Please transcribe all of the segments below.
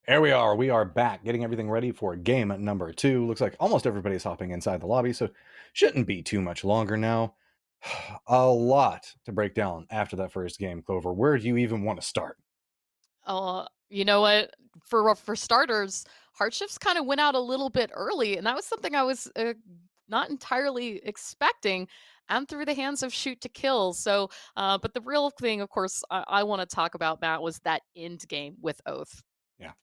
Here we are. We are back, getting everything ready for game number 2. Looks like almost everybody's hopping inside the lobby, so shouldn't be too much longer now. A lot to break down after that first game, Clover. Where do you even want to start? You know what? For starters, Hardshifts kind of went out a little bit early, and that was something I was not entirely expecting. And through the hands of shoot to kill. But the real thing, of course, I want to talk about, Matt, was that end game with Oath. Yeah.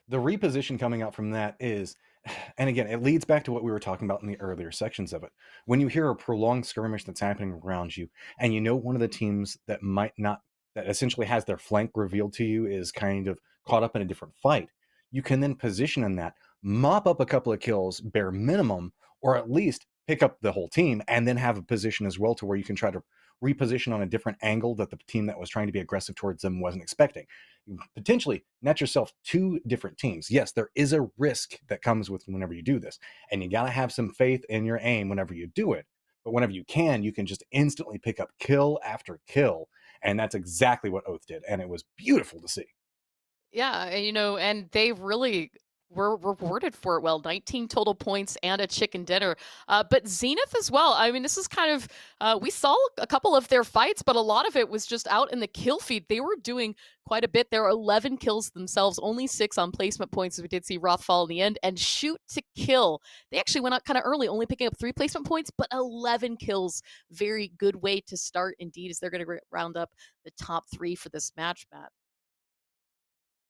The reposition coming out from that is, and again, it leads back to what we were talking about in the earlier sections of it. When you hear a prolonged skirmish that's happening around you, and you know one of the teams that might not, that essentially has their flank revealed to you is kind of caught up in a different fight, you can then position in that, mop up a couple of kills, bare minimum, or at least pick up the whole team, and then have a position as well to where you can try to reposition on a different angle that the team that was trying to be aggressive towards them wasn't expecting. You potentially net yourself two different teams. Yes, there is a risk that comes with whenever you do this, and you got to have some faith in your aim whenever you do it. But whenever you can just instantly pick up kill after kill, and that's exactly what Oath did, and it was beautiful to see. Yeah, and they really were rewarded for it well. 19 total points and a chicken dinner. But Zenith as well. I mean, this is kind of we saw a couple of their fights, but a lot of it was just out in the kill feed. They were doing quite a bit. There were 11 kills themselves, only 6 on placement points. As we did see Roth fall in the end, and shoot to kill. They actually went out kind of early, only picking up 3 placement points, but 11 kills. Very good way to start indeed, as they're going to round up the top 3 for this match, Matt.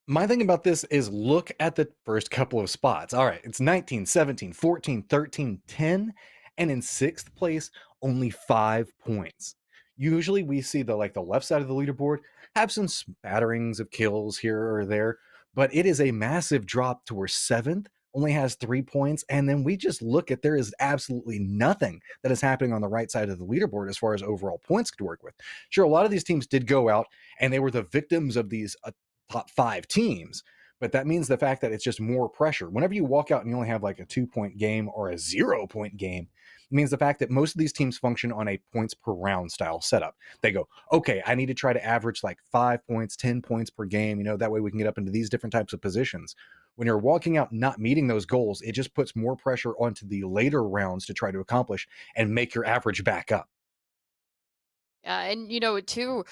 My thing about this is look at the first couple of spots. All right, it's 19, 17, 14, 13, 10, and in sixth place, only 5 points. Usually we see the left side of the leaderboard have some spatterings of kills here or there, but it is a massive drop to where seventh only has 3 points. And then we just look at there is absolutely nothing that is happening on the right side of the leaderboard as far as overall points to work with. Sure, a lot of these teams did go out and they were the victims of these top 5 teams. But that means the fact that it's just more pressure. Whenever you walk out and you only have like a 2 point game or a 0 point game, it means the fact that most of these teams function on a points per round style setup. They go, okay, I need to try to average like 5 points, 10 points per game. That way we can get up into these different types of positions. When you're walking out not meeting those goals, it just puts more pressure onto the later rounds to try to accomplish and make your average back up. Yeah, and too,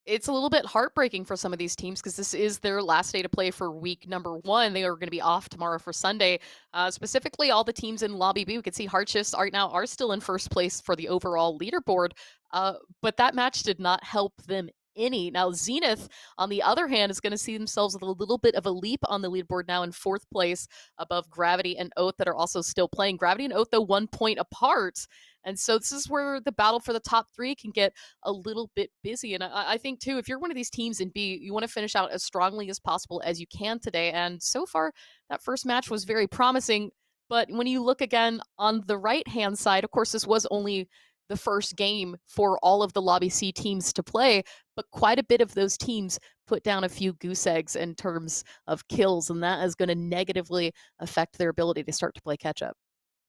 it's a little bit heartbreaking for some of these teams because this is their last day to play for week number 1. They are going to be off tomorrow for Sunday. Specifically, all the teams in Lobby B, we can see Hardshifts right now are still in first place for the overall leaderboard, but that match did not help them any. Now, Zenith, on the other hand, is going to see themselves with a little bit of a leap on the leaderboard now in fourth place above Gravity and Oath that are also still playing. Gravity and Oath, though, 1 point apart. And so this is where the battle for the top 3 can get a little bit busy. And I think, too, if you're one of these teams in B, you want to finish out as strongly as possible as you can today. And so far, that first match was very promising. But when you look again on the right hand side, of course, this was only the first game for all of the Lobby C teams to play, but quite a bit of those teams put down a few goose eggs in terms of kills, and that is going to negatively affect their ability to start to play catch up.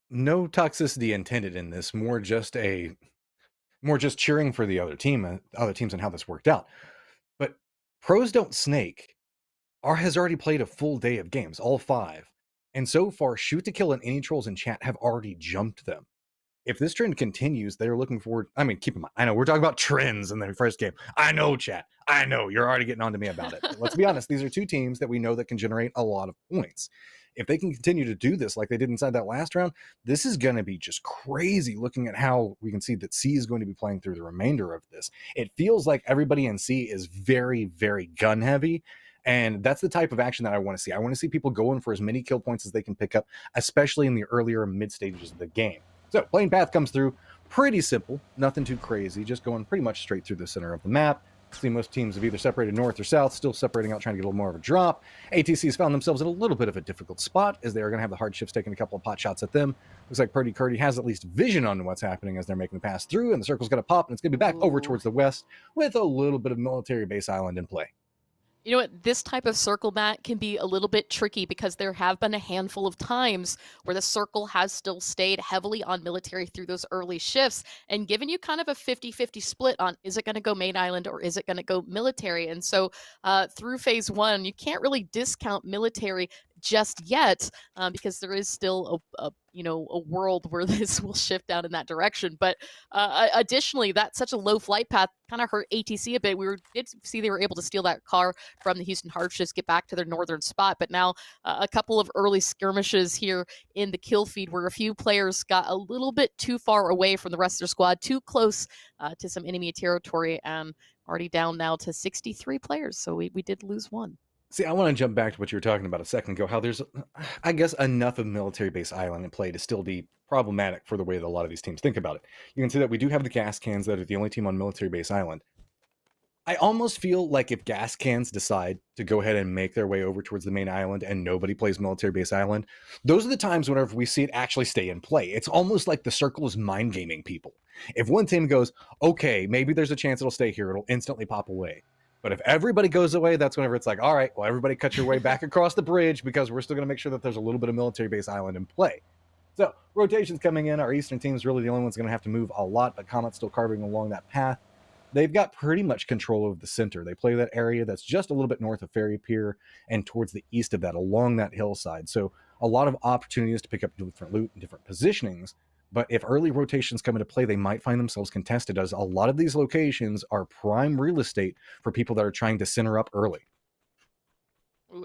No toxicity intended in this, more just cheering for the other teams and how this worked out. But pros don't snake has already played a full day of games, all 5. And so far, shoot to kill and any trolls in chat have already jumped them. If this trend continues, they're looking forward. I mean, keep in mind, I know we're talking about trends in the first game. I know, chat. I know you're already getting on to me about it. But let's be honest, these are two teams that we know that can generate a lot of points. If they can continue to do this like they did inside that last round, this is going to be just crazy looking at how we can see that C is going to be playing through the remainder of this. It feels like everybody in C is very, very gun heavy. And that's the type of action that I want to see. I want to see people going for as many kill points as they can pick up, especially in the earlier mid stages of the game. So plane path comes through, pretty simple, nothing too crazy, just going pretty much straight through the center of the map. See, most teams have either separated north or south, still separating out, trying to get a little more of a drop. ATC's found themselves in a little bit of a difficult spot, as they are going to have the Hardshifts taking a couple of pot shots at them. Looks like Purdy Curdy has at least vision on what's happening as they're making the pass through, and the circle's going to pop, and it's going to be back over Ooh. towards the west with a little bit of military base island in play. You know what? This type of circle mat can be a little bit tricky because there have been a handful of times where the circle has still stayed heavily on military through those early shifts and given you kind of a 50-50 split on is it going to go main island or is it going to go military. And so through phase one, you can't really discount military just yet because there is still a world where this will shift down in that direction. But additionally, that such a low flight path kind of hurt ATC a bit. Did see they were able to steal that car from the Houston Hardshifts, get back to their northern spot. But now a couple of early skirmishes here in the kill feed where a few players got a little bit too far away from the rest of their squad, too close to some enemy territory, and already down now to 63 players. So we did lose one. See, I want to jump back to what you were talking about a second ago, how there's, I guess, enough of military base island in play to still be problematic for the way that a lot of these teams think about it. You can see that we do have the gas cans that are the only team on military base island. I almost feel like if gas cans decide to go ahead and make their way over towards the main island and nobody plays military base island, those are the times whenever we see it actually stay in play. It's almost like the circle is mind gaming people. If one team goes, okay, maybe there's a chance it'll stay here, it'll instantly pop away. But if everybody goes away, that's whenever it's like, all right, well, everybody cut your way back across the bridge because we're still going to make sure that there's a little bit of military base island in play. So rotations coming in. Our Eastern team is really the only one's going to have to move a lot, but Comet's still carving along that path. They've got pretty much control of the center. They play that area that's just a little bit north of Ferry Pier and towards the east of that, along that hillside. So a lot of opportunities to pick up different loot and different positionings. But if early rotations come into play, they might find themselves contested, as a lot of these locations are prime real estate for people that are trying to center up early.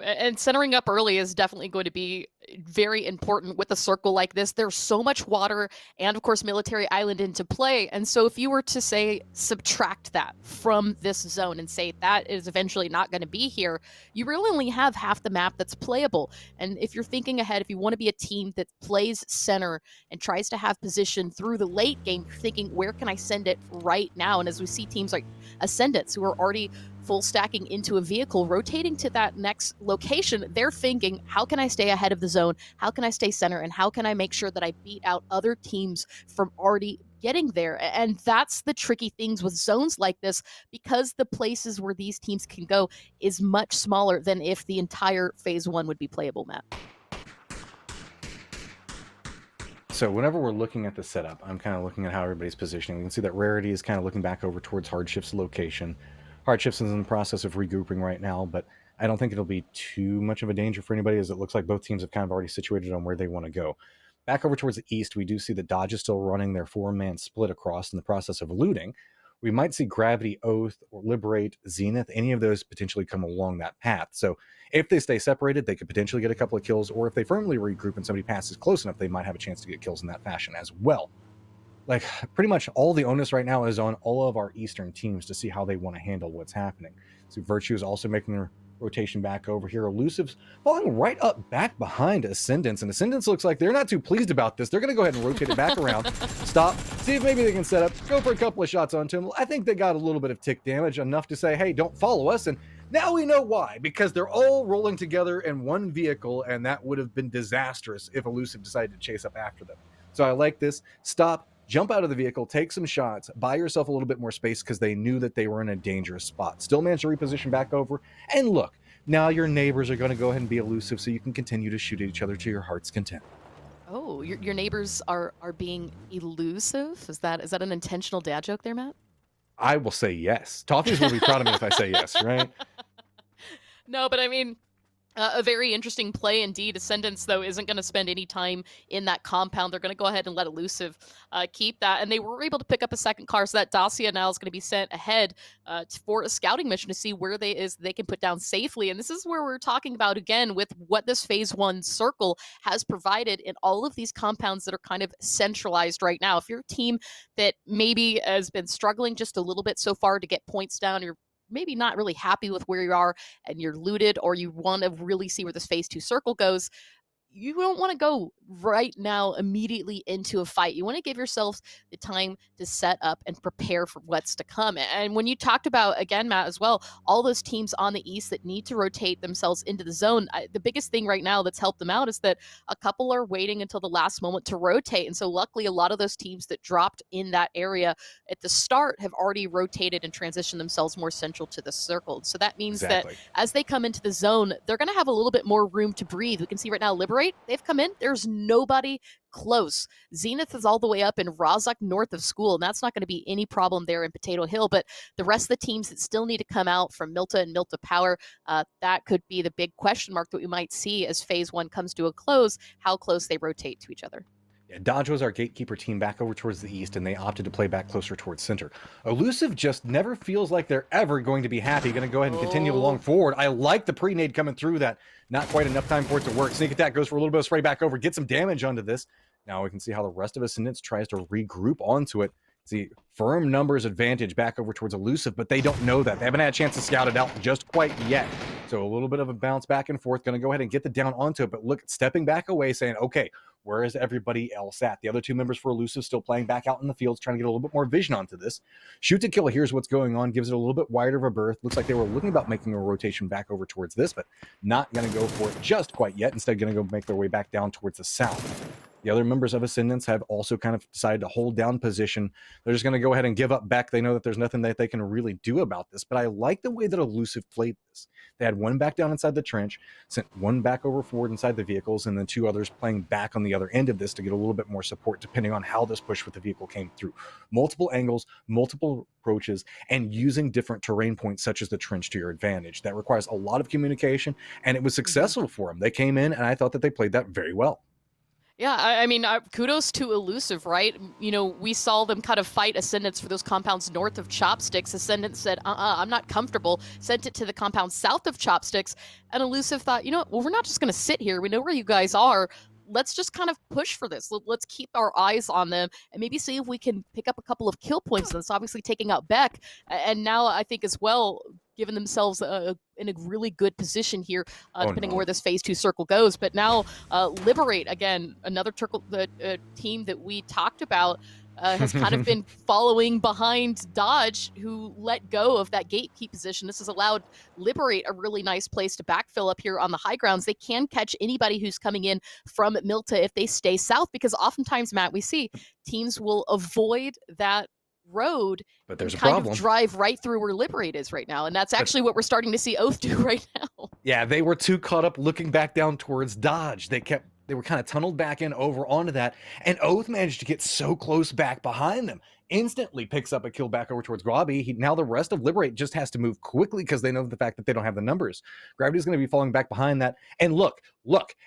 And centering up early is definitely going to be very important with a circle like this. There's so much water and, of course, military island into play. And so, if you were to say subtract that from this zone and say that is eventually not going to be here, you really only have half the map that's playable. And if you're thinking ahead, if you want to be a team that plays center and tries to have position through the late game, you're thinking, where can I send it right now? And as we see teams like Ascendance, who are already full stacking into a vehicle, rotating to that next location, they're thinking, how can I stay ahead of the zone? How can I stay center? And how can I make sure that I beat out other teams from already getting there? And that's the tricky things with zones like this, because the places where these teams can go is much smaller than if the entire phase one would be playable map. So whenever we're looking at the setup, I'm kind of looking at how everybody's positioning. We can see that Rarity is kind of looking back over towards Hardshifts' location. Hardshifts is in the process of regrouping right now, but I don't think it'll be too much of a danger for anybody, as it looks like both teams have kind of already situated on where they want to go. Back over towards the east, we do see that Dodge is still running their four-man split across in the process of looting. We might see Gravity, Oath, or Liberate, Zenith, any of those potentially come along that path. So if they stay separated, they could potentially get a couple of kills, or if they firmly regroup and somebody passes close enough, they might have a chance to get kills in that fashion as well. Like, pretty much all the onus right now is on all of our Eastern teams to see how they want to handle what's happening. So Virtue is also making their rotation back over here. Elusive's falling right up back behind Ascendance, and Ascendance looks like they're not too pleased about this. They're going to go ahead and rotate it back around, stop, see if maybe they can set up, go for a couple of shots onto him. I think they got a little bit of tick damage, enough to say, hey, don't follow us, and now we know why, because they're all rolling together in one vehicle, and that would have been disastrous if Elusive decided to chase up after them. So I like this. Stop, jump out of the vehicle, take some shots, buy yourself a little bit more space, because they knew that they were in a dangerous spot. Still managed to reposition back over, and look, now your neighbors are going to go ahead and be elusive, so you can continue to shoot at each other to your heart's content. Oh, your neighbors are being elusive? Is that an intentional dad joke there, Matt? I will say yes. Toffees will be proud of me if I say yes, right? No, but I mean, a very interesting play indeed. Ascendance, though, isn't going to spend any time in that compound. They're going to go ahead and let Elusive keep that. And they were able to pick up a second car, so that Dacia now is going to be sent ahead for a scouting mission to see where they can put down safely. And this is where we're talking about, again, with what this phase one circle has provided in all of these compounds that are kind of centralized right now. If you're a team that maybe has been struggling just a little bit so far to get points down, you're maybe not really happy with where you are and you're looted, or you want to really see where this phase two circle goes, you don't want to go right now immediately into a fight. You want to give yourselves the time to set up and prepare for what's to come. And when you talked about, again, Matt, as well, all those teams on the East that need to rotate themselves into the zone, the biggest thing right now that's helped them out is that a couple are waiting until the last moment to rotate. And so luckily, a lot of those teams that dropped in that area at the start have already rotated and transitioned themselves more central to the circle. So that means that Exactly. as they come into the zone, they're going to have a little bit more room to breathe. We can see right now, Liberate, they've come in. There's nobody close. Zenith is all the way up in Razak north of school, and that's not going to be any problem there in Potato Hill. But the rest of the teams that still need to come out from Milta and Milta Power, that could be the big question mark that we might see as phase one comes to a close, how close they rotate to each other. Yeah, Dodge was our gatekeeper team back over towards the east, and they opted to play back closer towards center. Elusive just never feels like they're ever going to be happy. Going to go ahead and continue along forward. I like the pre-nade coming through that. Not quite enough time for it to work. Sneak attack goes for a little bit of spray back over, get some damage onto this. Now we can see how the rest of Ascendance tries to regroup onto it. See, firm numbers advantage back over towards Elusive, but they don't know that. They haven't had a chance to scout it out just quite yet. So a little bit of a bounce back and forth. Going to go ahead and get the down onto it, but look, stepping back away, saying, okay, where is everybody else at? The other two members for Elusive still playing back out in the fields, trying to get a little bit more vision onto this. Shoot to kill, here's what's going on, gives it a little bit wider of a berth. Looks like they were looking about making a rotation back over towards this, but not going to go for it just quite yet. Instead, going to go make their way back down towards the south. The other members of Ascendance have also kind of decided to hold down position. They're just going to go ahead and give up back. They know that there's nothing that they can really do about this, but I like the way that Elusive played this. They had one back down inside the trench, sent one back over forward inside the vehicles, and then two others playing back on the other end of this to get a little bit more support depending on how this push with the vehicle came through. Multiple angles, multiple approaches, and using different terrain points such as the trench to your advantage. That requires a lot of communication, and it was successful for them. They came in, and I thought that they played that very well. Yeah, I mean, kudos to Elusive, right? You know, we saw them kind of fight Ascendance for those compounds north of Chopsticks. Ascendance said, I'm not comfortable, sent it to the compound south of Chopsticks, and Elusive thought, you know what, well, we're not just going to sit here. We know where you guys are. Let's just kind of push for this. Let's keep our eyes on them and maybe see if we can pick up a couple of kill points. That's obviously taking out Beck. And now I think as well, given themselves in a really good position here, depending on where this phase two circle goes. But now Liberate, again, another team that we talked about, has kind of been following behind Dodge, who let go of that gatekeep position. This has allowed Liberate a really nice place to backfill up here on the high grounds. They can catch anybody who's coming in from Milta if they stay south, because oftentimes, Matt, we see teams will avoid that road, but there's a kind problem. of drive right through where Liberate is right now, and that's actually what we're starting to see Oath do right now. Yeah, they were too caught up looking back down towards Dodge. They were kind of tunneled back in over onto that, and Oath managed to get so close back behind them. Instantly picks up a kill back over towards Grobby. Now the rest of Liberate just has to move quickly because they know the fact that they don't have the numbers. Gravity's going to be falling back behind that. And look,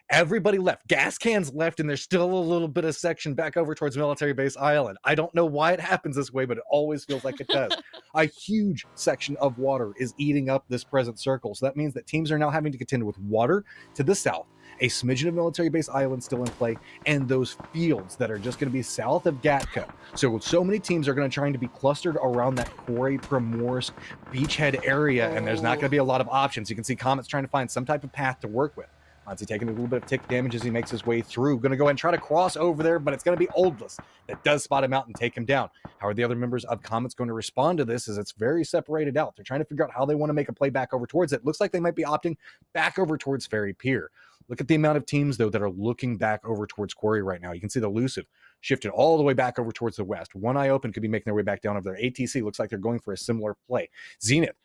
everybody left. Gas cans left, and there's still a little bit of section back over towards Military Base Island. I don't know why it happens this way, but it always feels like it does. A huge section of water is eating up this present circle. So that means that teams are now having to contend with water to the south, a smidgen of Military Base Island still in play, and those fields that are just going to be south of Gatka. So many teams are going to try to be clustered around that Quarry, Primorsk, Beachhead area, and there's not going to be a lot of options. You can see Comet's trying to find some type of path to work with. Monty taking a little bit of tick damage as he makes his way through. Going to go ahead and try to cross over there, but it's going to be Oldless that does spot him out and take him down. How are the other members of Comet's going to respond to this, as it's very separated out? They're trying to figure out how they want to make a play back over towards it. Looks like they might be opting back over towards Ferry Pier. Look at the amount of teams, though, that are looking back over towards Quarry right now. You can see the Elusive shifted all the way back over towards the west. One Eye Open could be making their way back down over there. ATC looks like they're going for a similar play. Zenith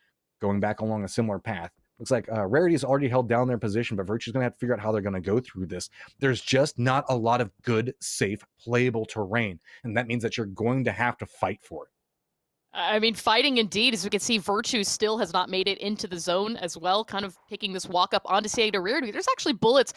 going back along a similar path. Looks like Rarity's already held down their position, but Virtue's going to have to figure out how they're going to go through this. There's just not a lot of good, safe, playable terrain, and that means that you're going to have to fight for it. I mean, fighting indeed. As we can see, Virtue still has not made it into the zone as well, kind of taking this walk up onto Sega Rarity. There's actually bullets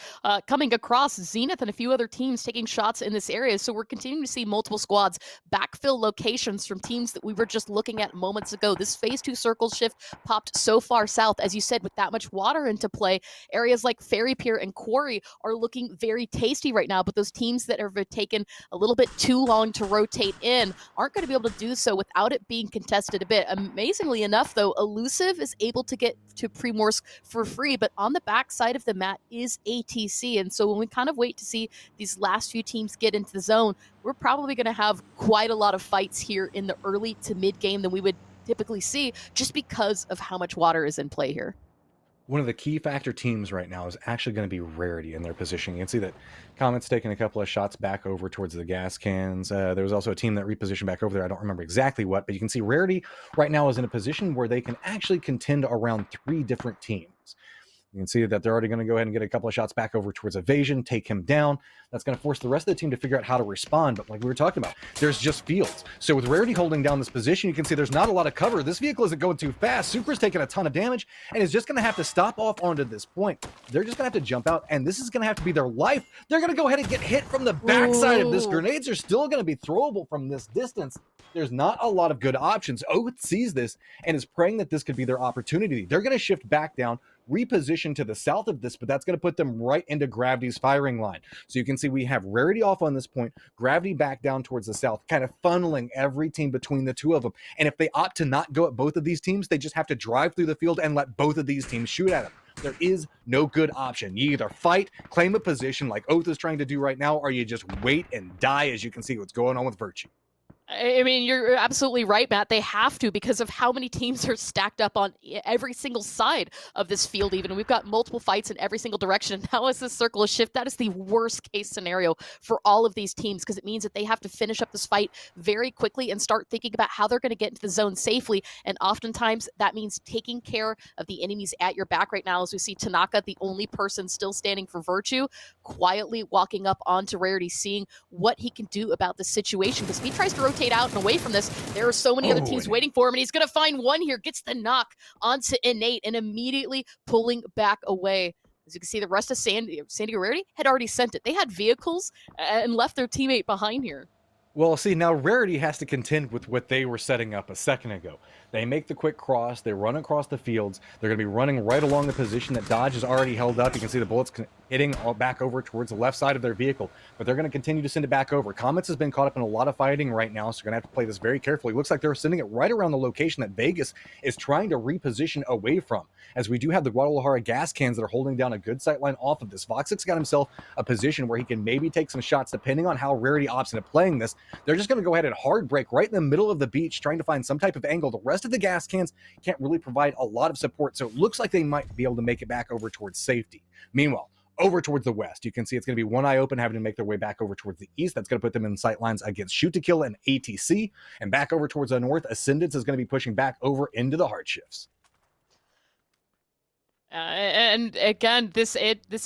coming across Zenith and a few other teams taking shots in this area. So we're continuing to see multiple squads backfill locations from teams that we were just looking at moments ago. This phase two circle shift popped so far south, as you said, with that much water into play. Areas like Ferry Pier and Quarry are looking very tasty right now, but those teams that have taken a little bit too long to rotate in aren't going to be able to do so without it being and contest it a bit. Amazingly enough, though, Elusive is able to get to Primorsk for free, but on the back side of the map is ATC. And so when we kind of wait to see these last few teams get into the zone, we're probably going to have quite a lot of fights here in the early to mid game than we would typically see, just because of how much water is in play here. One of the key factor teams right now is actually going to be Rarity in their position. You can see that Comet's taking a couple of shots back over towards the gas cans. There was also a team that repositioned back over there. I don't remember exactly what, but you can see Rarity right now is in a position where they can actually contend around 3 different teams. You can see that they're already going to go ahead and get a couple of shots back over towards Evasion, take him down. That's going to force the rest of the team to figure out how to respond. But like we were talking about, there's just fields. So with Rarity holding down this position, you can see there's not a lot of cover. This vehicle isn't going too fast. Sucre's taking a ton of damage and is just going to have to stop off onto this point. They're just going to have to jump out, and this is going to have to be their life. They're going to go ahead and get hit from the backside of this. Grenades are still going to be throwable from this distance. There's not a lot of good options. Oath sees this and is praying that this could be their opportunity. They're going to shift back down, reposition to the south of this, but that's going to put them right into Gravity's firing line. So you can see we have Rarity off on this point, Gravity back down towards the south, kind of funneling every team between the two of them. And if they opt to not go at both of these teams, they just have to drive through the field and let both of these teams shoot at them. There is no good option. You either fight, claim a position like Oath is trying to do right now, or you just wait and die, as you can see what's going on with Virtue. I mean, you're absolutely right, Matt. They have to, because of how many teams are stacked up on every single side of this field even. We've got multiple fights in every single direction. And now as this circle is shift, that is the worst case scenario for all of these teams, because it means that they have to finish up this fight very quickly and start thinking about how they're going to get into the zone safely. And oftentimes that means taking care of the enemies at your back right now, as we see Tanaka, the only person still standing for Virtue, quietly walking up onto Rarity, seeing what he can do about the situation. Because if he tries to rotate out and away from this, there are so many other teams waiting for him, and he's going to find one here, gets the knock onto Innate, and immediately pulling back away. As you can see, the rest of San Diego Rarity had already sent it. They had vehicles and left their teammate behind here. Well, see, now Rarity has to contend with what they were setting up a second ago. They make the quick cross, they run across the fields, they're going to be running right along the position that Dodge has already held up. You can see the bullets hitting back over towards the left side of their vehicle, but they're going to continue to send it back over. Comets has been caught up in a lot of fighting right now, so you're going to have to play this very carefully. It looks like they're sending it right around the location that Vegas is trying to reposition away from, as we do have the Guadalajara gas cans that are holding down a good sight line off of this. Voxic's got himself a position where he can maybe take some shots depending on how Rarity opts into playing this. They're just going to go ahead and hard break right in the middle of the beach, trying to find some type of angle. The rest of the gas cans can't really provide a lot of support, so it looks like they might be able to make it back over towards safety. Meanwhile, over towards the west, you can see it's going to be one eye open, having to make their way back over towards the east. That's going to put them in sight lines against Shoot to Kill and ATC. And back over towards the north, Ascendance is going to be pushing back over into the Hardshifts. And again, this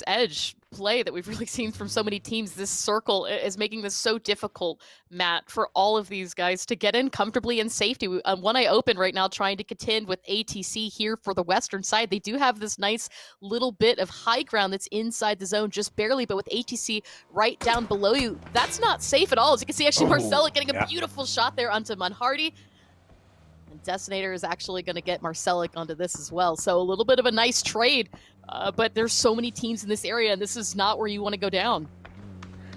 edge play that we've really seen from so many teams, this circle is making this so difficult, Matt, for all of these guys to get in comfortably in safety. One eye open right now, trying to contend with ATC here for the western side. They do have this nice little bit of high ground that's inside the zone, just barely, but with ATC right down below you, that's not safe at all. As you can see, actually, Marcella getting a beautiful shot there onto Manhardy. And Destinator is actually going to get Marcelic onto this as well. So a little bit of a nice trade, but there's so many teams in this area, and this is not where you want to go down.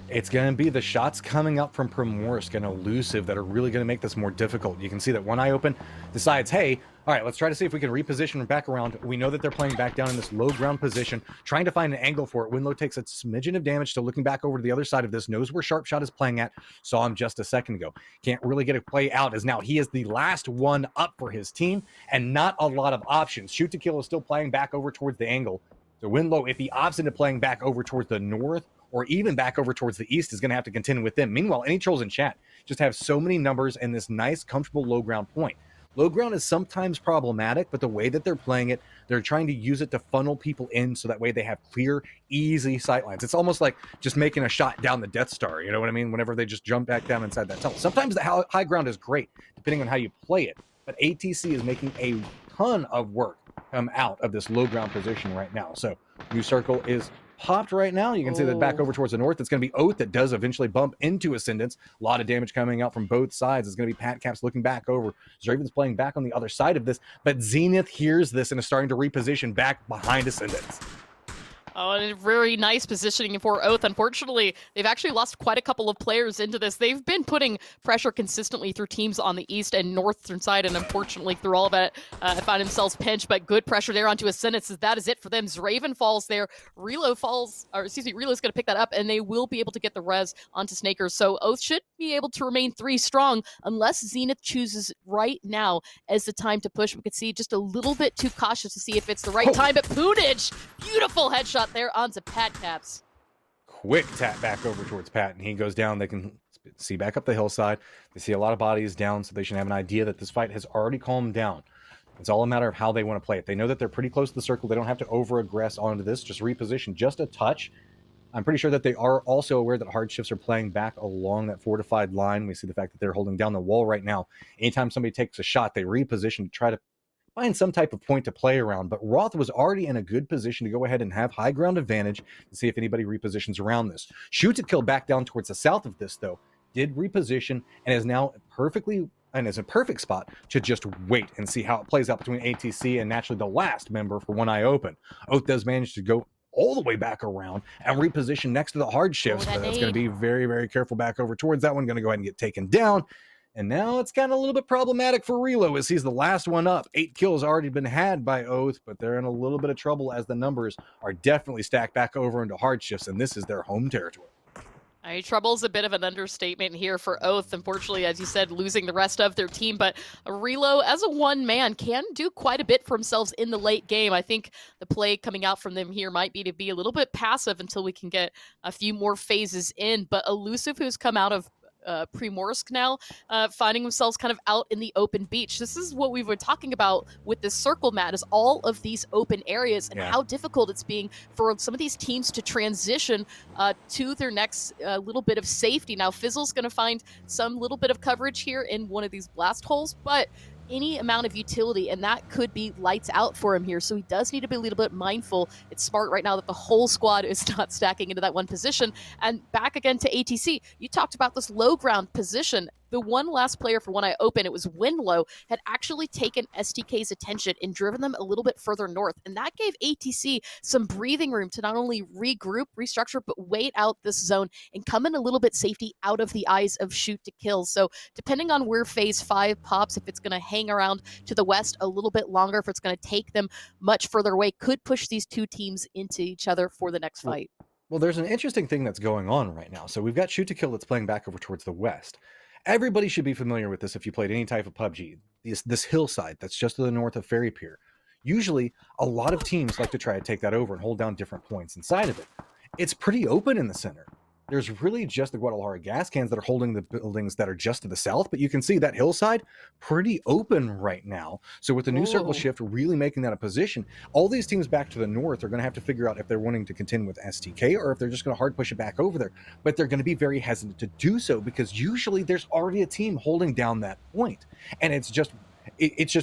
It's going to be the shots coming up from Primorsk and Elusive that are really going to make this more difficult. You can see that one eye open decides, hey, all right, let's try to see if we can reposition back around. We know that they're playing back down in this low ground position, trying to find an angle for it. Winlow takes a smidgen of damage, still looking back over to the other side of this, knows where Sharpshot is playing at, saw him just a second ago. Can't really get a play out, as now he is the last one up for his team, and not a lot of options. Shoot to Kill is still playing back over towards the angle. So Winlow, if he opts into playing back over towards the north, or even back over towards the east, is going to have to contend with them. Meanwhile, any trolls in chat just have so many numbers and this nice, comfortable low ground point. Low ground is sometimes problematic, but the way that they're playing it, they're trying to use it to funnel people in so that way they have clear, easy sightlines. It's almost like just making a shot down the Death Star, you know what I mean? Whenever they just jump back down inside that tunnel. Sometimes the high ground is great, depending on how you play it, but ATC is making a ton of work come out of this low ground position right now. So new circle is popped right now. You can see that back over towards the north, it's going to be Oath that does eventually bump into Ascendance. A lot of damage coming out from both sides. It's going to be Pat Caps looking back over. Zraven's playing back on the other side of this, but Zenith hears this and is starting to reposition back behind Ascendance. Oh, and a very nice positioning for Oath. Unfortunately, they've actually lost quite a couple of players into this. They've been putting pressure consistently through teams on the east and northern side, and unfortunately, through all of it, find themselves pinched, but good pressure there onto Ascendance. That is it for them. Zraven falls there. Relo's going to pick that up, and they will be able to get the res onto Snakers. So Oath should be able to remain 3 strong unless Zenith chooses right now as the time to push. We could see just a little bit too cautious to see if it's the right time, but Punage, beautiful headshot there onto Pat Caps. Quick tap back over towards Pat, and he goes down. They can see back up the hillside. They see a lot of bodies down, so they should have an idea that this fight has already calmed down. It's all a matter of how they want to play it. They know that they're pretty close to the circle. They don't have to over-aggress onto this. Just reposition just a touch. I'm pretty sure that they are also aware that Hardshifts are playing back along that fortified line. We see the fact that they're holding down the wall right now. Anytime somebody takes a shot, they reposition to try to find some type of point to play around. But Roth was already in a good position to go ahead and have high ground advantage to see if anybody repositions around this. Shoot to kill back down towards the south of this, though, did reposition and is now is a perfect spot to just wait and see how it plays out between ATC and naturally the last member for One Eye Open. Oath does manage to go all the way back around and reposition next to the Hardshifts, but that's going to be very, very careful back over towards that one. Going to go ahead and get taken down. And now it's kind of a little bit problematic for Relo as he's the last one up. 8 kills already been had by Oath, but they're in a little bit of trouble as the numbers are definitely stacked back over into Hardshifts, and this is their home territory. Trouble's a bit of an understatement here for Oath. Unfortunately, as you said, losing the rest of their team, but Relo, as a one-man, can do quite a bit for themselves in the late game. I think the play coming out from them here might be to be a little bit passive until we can get a few more phases in, but Elusive, who's come out of Primorsk now, finding themselves kind of out in the open beach. This is what we were talking about with this circle, Matt, is all of these open areas and how difficult it's being for some of these teams to transition to their next little bit of safety. Now, Fizzle's going to find some little bit of coverage here in one of these blast holes, but any amount of utility, and that could be lights out for him here. So he does need to be a little bit mindful. It's smart right now that the whole squad is not stacking into that one position. And back again to ATC, you talked about this low ground position. The one last player for One Eye Open, it was Winlow, had actually taken STK's attention and driven them a little bit further north. And that gave ATC some breathing room to not only regroup, restructure, but wait out this zone and come in a little bit safety out of the eyes of shoot to kill. So depending on where phase 5 pops, if it's going to hang around to the west a little bit longer, if it's going to take them much further away, could push these two teams into each other for the next fight. Well, there's an interesting thing that's going on right now. So we've got shoot to kill that's playing back over towards the west. Everybody should be familiar with this if you played any type of PUBG. This hillside that's just to the north of Ferry Pier. Usually, a lot of teams like to try to take that over and hold down different points inside of it. It's pretty open in the center. There's really just the Guadalajara gas cans that are holding the buildings that are just to the south, but you can see that hillside pretty open right now. So with the new circle shift really making that a position, all these teams back to the north are going to have to figure out if they're wanting to contend with STK or if they're just going to hard push it back over there. But they're going to be very hesitant to do so because usually there's already a team holding down that point. And it's just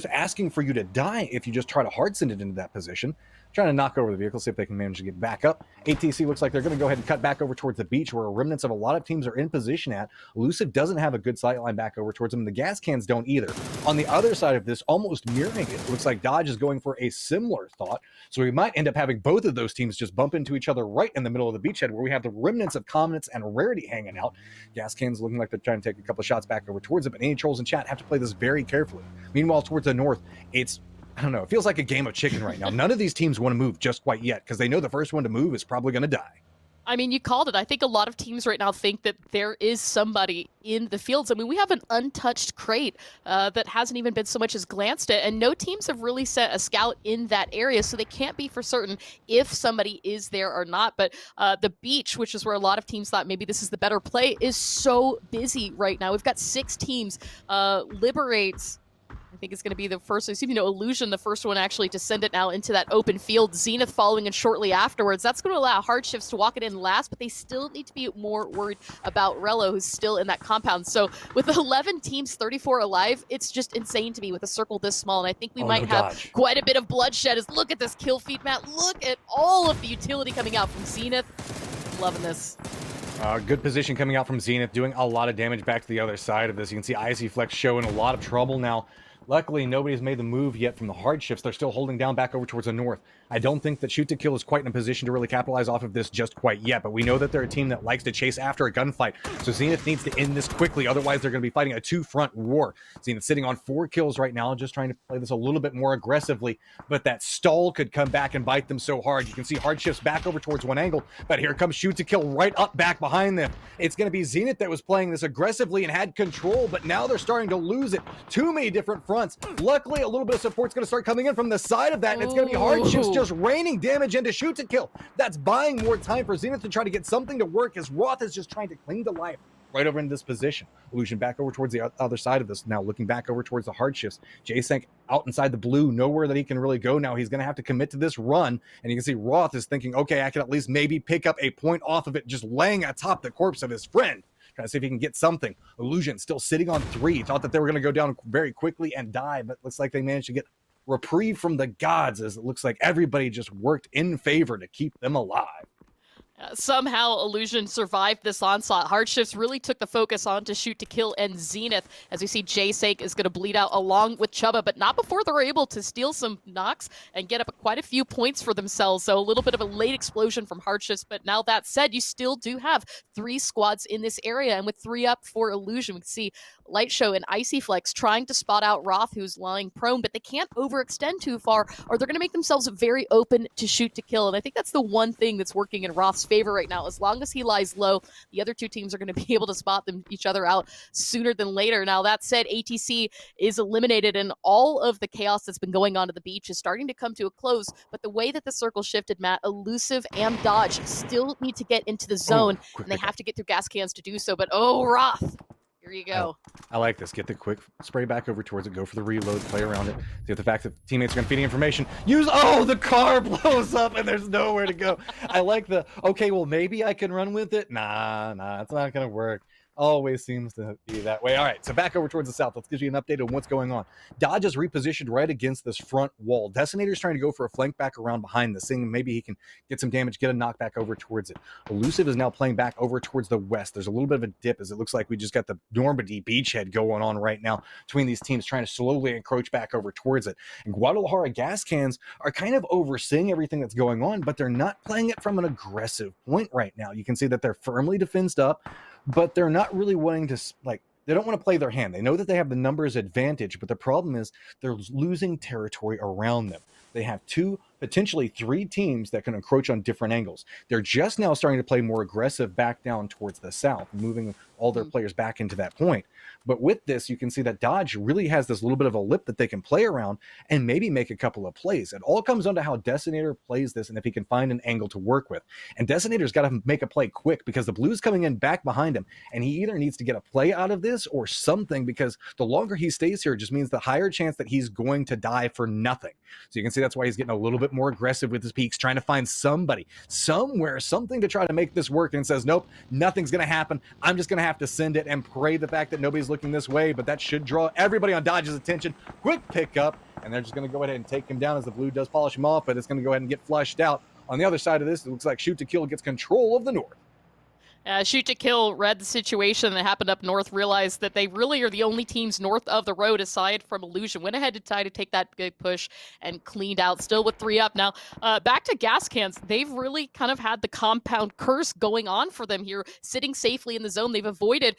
asking for you to die if you just try to hard send it into that position. Trying to knock over the vehicle, see if they can manage to get back up. ATC looks like they're going to go ahead and cut back over towards the beach where remnants of a lot of teams are in position at. Elusive doesn't have a good sight line back over towards them. The gas cans don't either. On the other side of this, almost mirroring it, looks like Dodge is going for a similar thought. So we might end up having both of those teams just bump into each other right in the middle of the beachhead where we have the remnants of Commonnets and Rarity hanging out. Gas cans looking like they're trying to take a couple of shots back over towards it, but any trolls in chat have to play this very carefully. Meanwhile, towards the north, I don't know. It feels like a game of chicken right now. None of these teams want to move just quite yet because they know the first one to move is probably going to die. I mean, you called it. I think a lot of teams right now think that there is somebody in the fields. I mean, we have an untouched crate that hasn't even been so much as glanced at, and no teams have really sent a scout in that area, so they can't be for certain if somebody is there or not. But the beach, which is where a lot of teams thought maybe this is the better play, is so busy right now. We've got 6 teams. Liberates, I think it's going to be the first, Illusion, the first one actually to send it now into that open field. Zenith following in shortly afterwards. That's going to allow Hardshifts to walk it in last, but they still need to be more worried about Relo, who's still in that compound. So with 11 teams, 34 alive, it's just insane to me with a circle this small, and I think we might have quite a bit of bloodshed. Look at this kill feed, Matt. Look at all of the utility coming out from Zenith. Loving this. Good position coming out from Zenith, doing a lot of damage back to the other side of this. You can see Icy Flex showing a lot of trouble now. Luckily, nobody's made the move yet from the Hardshifts. They're still holding down back over towards the north. I don't think that Shoot to Kill is quite in a position to really capitalize off of this just quite yet, but we know that they're a team that likes to chase after a gunfight, so Zenith needs to end this quickly, otherwise they're going to be fighting a two-front war. Zenith sitting on 4 kills right now, just trying to play this a little bit more aggressively, but that stall could come back and bite them so hard. You can see Hardshifts back over towards one angle, but here comes Shoot to Kill right up back behind them. It's going to be Zenith that was playing this aggressively and had control, but now they're starting to lose it. Too many different fronts. Luckily, a little bit of support's going to start coming in from the side of that, and it's going to be Hardshifts just raining damage into Shoot to Kill. That's buying more time for Zenith to try to get something to work, as Roth is just trying to cling to life right over in this position. Illusion back over towards the other side of this now, looking back over towards the Hardshifts. J-Sank out inside the blue, nowhere that he can really go now. He's going to have to commit to this run, and you can see Roth is thinking, okay, I can at least maybe pick up a point off of it, just laying atop the corpse of his friend. Trying to see if he can get something. Illusion still sitting on 3. Thought that they were going to go down very quickly and die, but looks like they managed to get reprieve from the gods, as it looks like everybody just worked in favor to keep them alive. Somehow Illusion survived this onslaught. Hardshifts really took the focus on to Shoot to Kill and Zenith, as we see J-Sake is going to bleed out along with Chubba, but not before they're able to steal some knocks and get up quite a few points for themselves. So a little bit of a late explosion from Hardshifts, but now that said, you still do have 3 squads in this area, and with 3 up for Illusion, we can see Light Show and Icy Flex trying to spot out Roth, who's lying prone, but they can't overextend too far, or they're going to make themselves very open to Shoot to Kill. And I think that's the one thing that's working in Roth's favor right now. As long as he lies low, the other 2 teams are going to be able to spot each other out sooner than later. Now, that said, ATC is eliminated, and all of the chaos that's been going on at the beach is starting to come to a close. But the way that the circle shifted, Matt, Elusive and Dodge still need to get into the zone, and they have to get through gas cans to do so. But Roth, here you go. I like this. Get the quick spray back over towards it. Go for the reload. Play around it. See if the fact that teammates are going to feed information. Use. Oh, the car blows up and there's nowhere to go. I like the. Okay, well maybe I can run with it. Nah, it's not going to work. Always seems to be that way. All right, so back over towards the south. Let's give you an update on what's going on. Dodge is repositioned right against this front wall. Decimator's trying to go for a flank back around behind this thing. Maybe he can get some damage, get a knockback over towards it. Elusive is now playing back over towards the west. There's a little bit of a dip, as it looks like we just got the Normandy beachhead going on right now between these teams, trying to slowly encroach back over towards it. And Guadalajara gas cans are kind of overseeing everything that's going on, but they're not playing it from an aggressive point right now. You can see that they're firmly defensed up, but they're not really wanting to, they don't want to play their hand. They know that they have the numbers advantage, but the problem is they're losing territory around them. They have 2, potentially 3 teams that can encroach on different angles. They're just now starting to play more aggressive back down towards the south, moving all their players back into that point. But with this, you can see that Dodge really has this little bit of a lip that they can play around and maybe make a couple of plays. It all comes down to how Decimator plays this and if he can find an angle to work with. And Decimator's got to make a play quick, because the blue's coming in back behind him, and he either needs to get a play out of this or something, because the longer he stays here, it just means the higher chance that he's going to die for nothing. So you can see that's why he's getting a little bit more aggressive with his peaks, trying to find somebody, somewhere, something to try to make this work, and says, nope, nothing's going to happen. I'm just going to have to send it and pray the fact that nobody's looking this way, but that should draw everybody on Dodge's attention. Quick pickup, and they're just going to go ahead and take him down as the blue does polish him off, but it's going to go ahead and get flushed out. On the other side of this, it looks like Shoot to Kill gets control of the north. Shoot to Kill read the situation that happened up north, realized that they really are the only teams north of the road aside from Illusion. Went ahead to try to take that big push and cleaned out, still with 3 up. Now, back to gas cans. They've really kind of had the compound curse going on for them here, sitting safely in the zone. They've avoided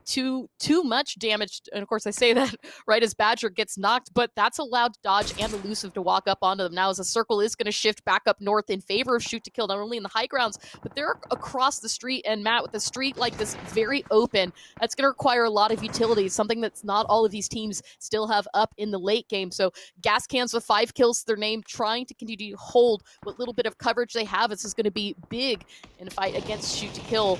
too much damage. And of course, I say that right as Badger gets knocked, but that's allowed Dodge and Elusive to walk up onto them. Now, as the circle is going to shift back up north in favor of Shoot to Kill, not only in the high grounds, but they're across the street. And Matt, with the street like this very open, that's going to require a lot of utilities, something that's not all of these teams still have up in the late game. So gas cans with 5 kills to their name, trying to continue to hold what little bit of coverage they have. This is going to be big in a fight against Shoot to Kill.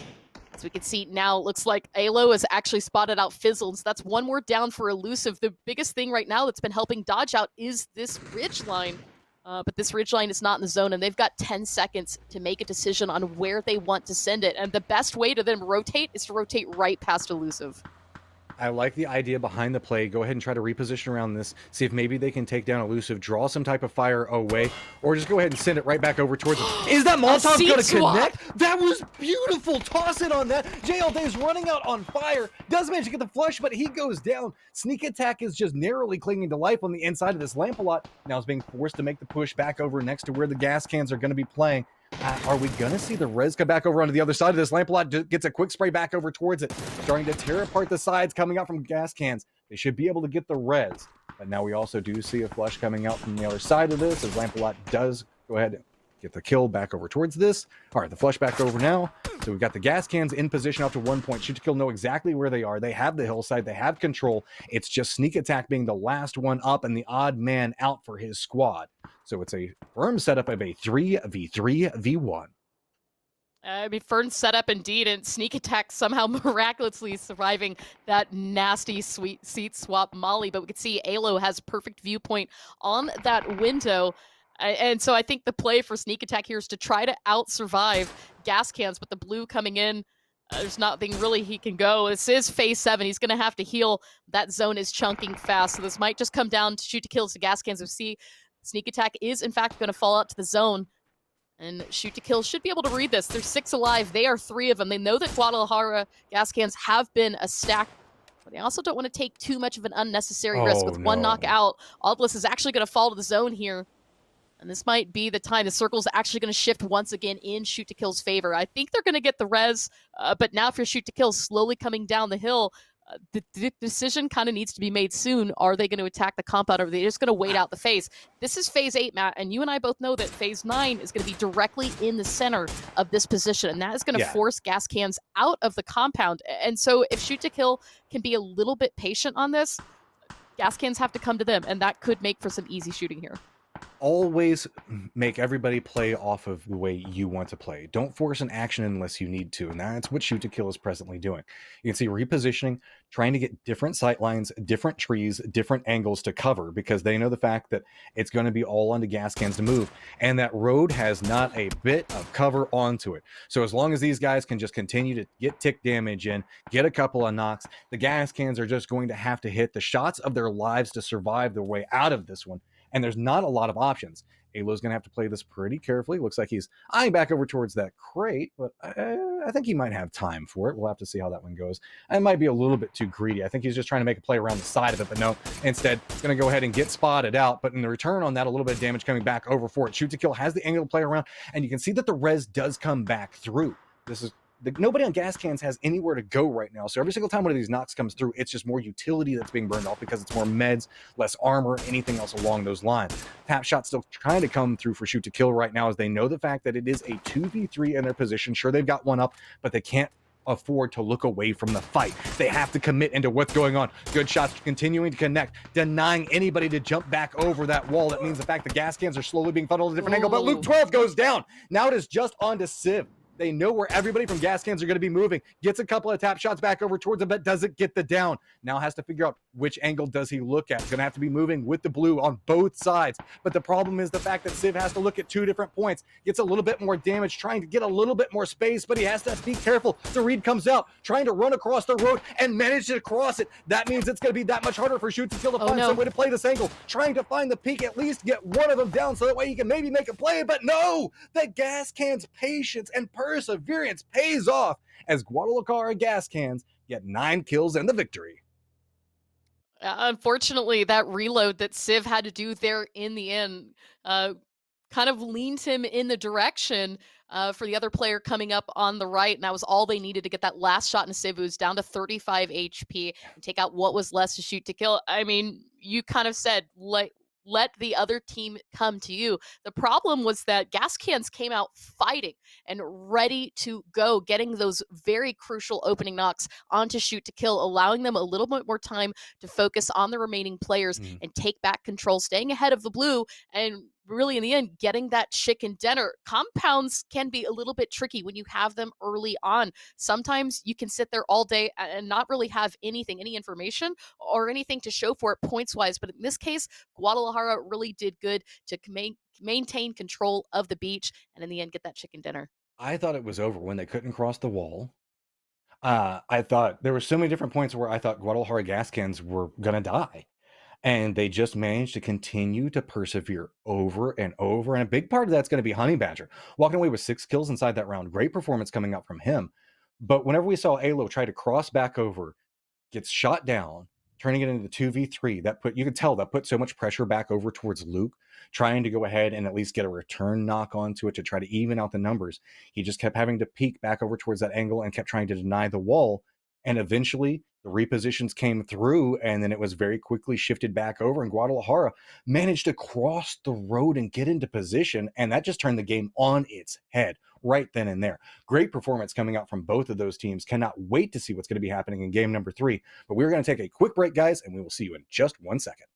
As we can see now, it looks like Alo has actually spotted out Fizzle, so that's 1 more down for Elusive. The biggest thing right now that's been helping Dodge out is this ridge line. But this ridgeline is not in the zone, and they've got 10 seconds to make a decision on where they want to send it. And the best way to then rotate is to rotate right past Elusive. I like the idea behind the play. Go ahead and try to reposition around this. See if maybe they can take down Elusive, draw some type of fire away, or just go ahead and send it right back over towards him. Is that A Molotov seat going to swap. connect? That was beautiful. Toss it on that. JLD is running out on fire. Does manage to get the flush, but he goes down. Sneak attack is just narrowly clinging to life on the inside of this lamp a lot. Now is being forced to make the push back over next to where the gas cans are going to be playing. Are we going to see the res come back over onto the other side of this? Lampalot gets a quick spray back over towards it, starting to tear apart the sides coming out from gas cans. They should be able to get the res. But now we also do see a flush coming out from the other side of this as Lampalot does go ahead and get the kill back over towards this. All right, the flush back over now. So we've got the gas cans in position up to 1 point. Shoot to kill know exactly where they are. They have the hillside. They have control. It's just sneak attack being the last one up and the odd man out for his squad. So it's a firm setup of a 3v3v1. I mean, Fern's setup indeed, and sneak attack somehow miraculously surviving that nasty sweet seat swap molly. But we can see Alo has perfect viewpoint on that window. And so I think the play for sneak attack here is to try to out survive gas cans, but the blue coming in, there's nothing really he can go. This is phase 7. He's going to have to heal. That zone is chunking fast. So this might just come down to shoot to kills to gas cans. We see sneak attack is in fact going to fall out to the zone. And Shoot to Kill should be able to read this. There's 6 alive. They are 3 of them. They know that Guadalajara gas cans have been a stack, but they also don't want to take too much of an unnecessary risk. With one knockout, Obelisk is actually going to fall to the zone here. And this might be the time. The circle's actually going to shift once again in Shoot to Kill's favor. I think they're going to get the res, but now if your Shoot to Kill slowly coming down the hill, the decision kind of needs to be made soon. Are they going to attack the compound, or are they just going to wait out the phase? This is phase 8, Matt, and you and I both know that phase 9 is going to be directly in the center of this position, and that is going to force gas cans out of the compound. And so if Shoot to Kill can be a little bit patient on this, gas cans have to come to them, and that could make for some easy shooting here. Always make everybody play off of the way you want to play. Don't force an action unless you need to, and that's what Shoot to Kill is presently doing. You can see repositioning, trying to get different sight lines, different trees, different angles to cover, because they know the fact that it's going to be all onto gas cans to move, and that road has not a bit of cover onto it. So as long as these guys can just continue to get tick damage in, get a couple of knocks, the gas cans are just going to have to hit the shots of their lives to survive their way out of this one. And there's not a lot of options. Alo's going to have to play this pretty carefully. Looks like he's eyeing back over towards that crate, but I think he might have time for it. We'll have to see how that one goes. I might be a little bit too greedy. I think he's just trying to make a play around the side of it, but no. Instead, going to go ahead and get spotted out. But in the return on that, a little bit of damage coming back over for it. Shoot to Kill has the angle to play around, and you can see that the res does come back through. This is nobody on gas cans has anywhere to go right now. So every single time one of these knocks comes through, it's just more utility that's being burned off because it's more meds, less armor, anything else along those lines. Tap shot still trying to come through for Shoot to Kill right now as they know the fact that it is a 2v3 in their position. Sure, they've got one up, but they can't afford to look away from the fight. They have to commit into what's going on. Good shots continuing to connect, denying anybody to jump back over that wall. That means the fact the gas cans are slowly being funneled a different angle, but Luke 12 goes down. Now it is just on to Civ. They know where everybody from gas cans are going to be moving. Gets a couple of tap shots back over towards him, but doesn't get the down. Now has to figure out which angle does he look at. Going to have to be moving with the blue on both sides. But the problem is the fact that Civ has to look at 2 different points. Gets a little bit more damage, trying to get a little bit more space, but he has to be careful. The read comes out, trying to run across the road and manage to cross it. That means it's going to be that much harder for Shoot to Kill to find some way to play this angle. Trying to find the peak, at least get one of them down so that way he can maybe make a play. But no, the gas cans' patience and perseverance pays off as Guadalajara gas cans get 9 kills and the victory. Unfortunately, that reload that Civ had to do there in the end kind of leaned him in the direction for the other player coming up on the right, and that was all they needed to get that last shot in Civ. It was down to 35 HP and take out what was less to Shoot to Kill. I mean, you kind of said, let the other team come to you. The problem was that gas cans came out fighting and ready to go, getting those very crucial opening knocks onto Shoot to Kill, allowing them a little bit more time to focus on the remaining players and take back control, staying ahead of the blue, and really in the end getting that chicken dinner. Compounds can be a little bit tricky when you have them early on. Sometimes you can sit there all day and not really have any information or anything to show for it points wise, but in this case Guadalajara really did good to maintain control of the beach and in the end get that chicken dinner. I thought it was over when they couldn't cross the wall. I thought there were so many different points where I thought Guadalajara Gaskins were gonna die. And they just managed to continue to persevere over and over. And a big part of that's going to be Honey Badger walking away with 6 kills inside that round. Great performance coming out from him. But whenever we saw Alo try to cross back over, gets shot down, turning it into the 2v3, you could tell that put so much pressure back over towards Luke, trying to go ahead and at least get a return knock onto it to try to even out the numbers. He just kept having to peek back over towards that angle and kept trying to deny the wall. And eventually the repositions came through, and then it was very quickly shifted back over, and Guadalajara managed to cross the road and get into position, and that just turned the game on its head right then and there. Great performance coming out from both of those teams. Cannot wait to see what's going to be happening in game number 3. But we're going to take a quick break, guys, and we will see you in just 1 second.